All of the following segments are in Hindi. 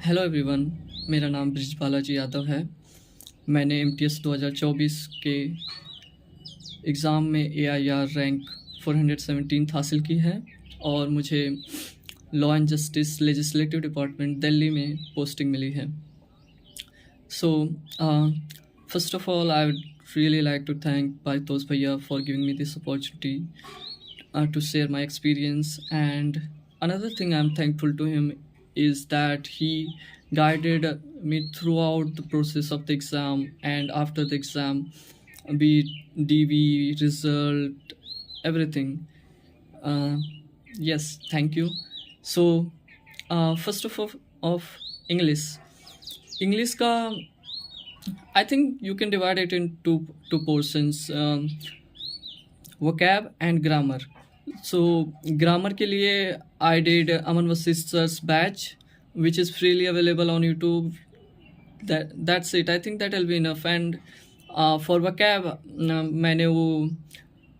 हेलो एवरीवन, मेरा नाम ब्रिज बालाजी यादव है। मैंने एमटीएस 2024 के एग्ज़ाम में एआईआर रैंक 417 हासिल की है और मुझे law and justice legislative department Delhi में पोस्टिंग मिली है। So first of all I would really like to thank Paritosh भैया for giving me this opportunity to share my experience. And another thing I'm thankful to him is that he guided me throughout the process of the exam and after the exam, be it DV, result, everything. uh, yes, thank you. So first of English ka, I think you can divide it in two portions, vocab and grammar. So grammar के लिए I did Aman Vasist sir's batch, which is freely available on YouTube. That's it. I think that'll be enough. And for vocab, मैंने वो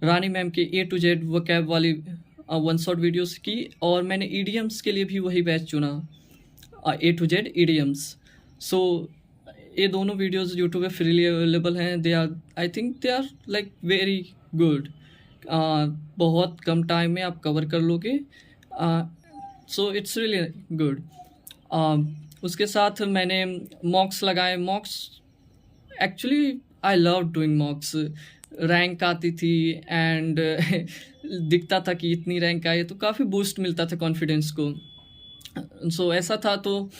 रानी मैम के A to Z vocab वाली वन शॉट वीडियोस की, और मैंने idioms के लिए भी वही बैच चुना, A to Z idioms. So ये दोनों वीडियोस यूट्यूब पे फ्रीली अवेलेबल हैं. They are, I think they are like very good. बहुत कम टाइम में आप कवर कर लोगे. So it's really good. उसके साथ मैंने मॉक्स लगाए. Mocks actually I love doing mocks. Rank आती थी एंड दिखता था कि इतनी रैंक आई, तो काफ़ी बूस्ट मिलता था कॉन्फिडेंस को. सो ऐसा था. तो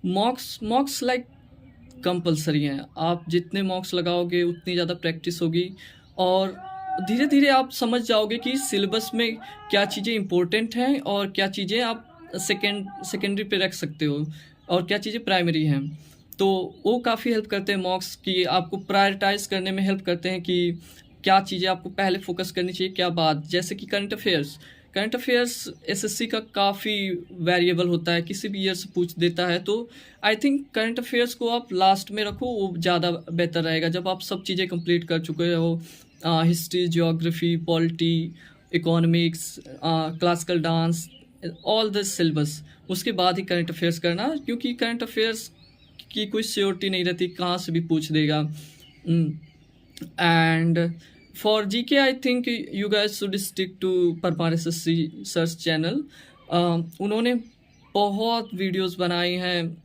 मॉक्स लाइक कंपलसरी हैं. आप जितने मॉक्स लगाओगे उतनी ज़्यादा प्रैक्टिस होगी, और धीरे धीरे आप समझ जाओगे कि सिलेबस में क्या चीज़ें इंपॉर्टेंट हैं और क्या चीज़ें आप सेकेंडरी पे रख सकते हो और क्या चीज़ें प्राइमरी हैं. तो वो काफ़ी हेल्प करते हैं मॉक्स, कि आपको प्रायोरिटाइज करने में हेल्प करते हैं कि क्या चीज़ें आपको पहले फोकस करनी चाहिए, क्या बात. जैसे कि करंट अफेयर्स एसएससी का काफ़ी वेरिएबल होता है, किसी भी ईयर से पूछ देता है. तो आई थिंक करंट अफेयर्स को आप लास्ट में रखो, वो ज़्यादा बेहतर रहेगा जब आप सब चीज़ें कंप्लीट कर चुके हो. History, geography, polity, economics, classical dance, all this syllabus. उसके बाद ही करंट अफेयर्स करना, क्योंकि करंट अफेयर्स की कोई श्योरिटी नहीं रहती, कहाँ से भी पूछ देगा. And for GK I think you guys should stick to Parmar SSC search channel. उन्होंने बहुत वीडियोस बनाई हैं.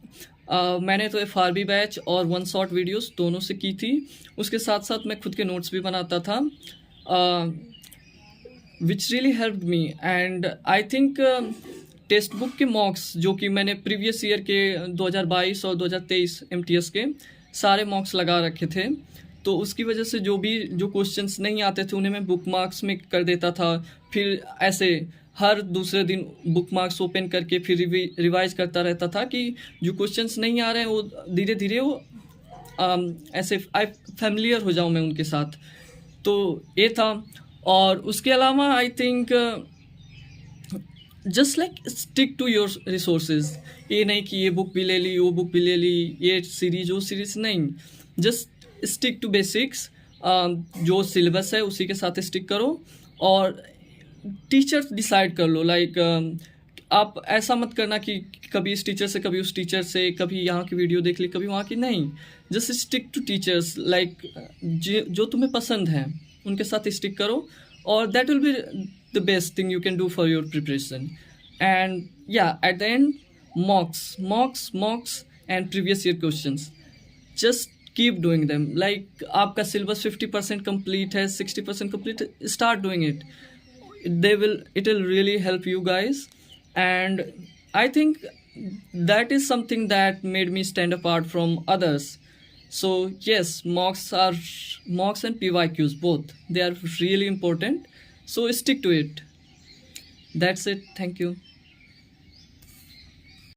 मैंने तो FRB बैच और वन शॉट वीडियोस दोनों से की थी. उसके साथ साथ मैं खुद के नोट्स भी बनाता था, which really help me. And I think text book के मॉक्स, जो कि मैंने प्रीवियस ईयर के 2022 और 2023 MTS के सारे मॉक्स लगा रखे थे, तो उसकी वजह से जो क्वेश्चंस नहीं आते थे उन्हें मैं बुक मार्क्स में कर देता था. फिर ऐसे हर दूसरे दिन बुक मार्क्स ओपन करके फिर रिवाइज करता रहता था कि जो क्वेश्चंस नहीं आ रहे हैं वो धीरे धीरे वो ऐसे फैमिलियर हो जाऊं मैं उनके साथ. तो ये था. और उसके अलावा I think just like stick to your resources. ये नहीं कि ये बुक भी ले ली, वो बुक भी ले ली, ये सीरीज वो सीरीज नहीं. Just stick to basics. जो सिलेबस है उसी के साथ स्टिक करो, और टीचर डिसाइड कर लो. लाइक आप ऐसा मत करना कि कभी इस टीचर से, कभी उस टीचर से, कभी यहाँ की वीडियो देख ली, कभी वहाँ की. नहीं, just stick to teachers. Like जो तुम्हें पसंद है उनके साथ स्टिक करो, और that will be the best thing you can do for your preparation. And या at the end mocks and previous year questions, just keep doing them. Like आपका सिलेबस 50% कंप्लीट है, 60% complete, start doing it. It will really help you guys. And I think that is something that made me stand apart from others. So yes, mocks and PYQs, both, they are really important, so stick to it. That's it. Thank you.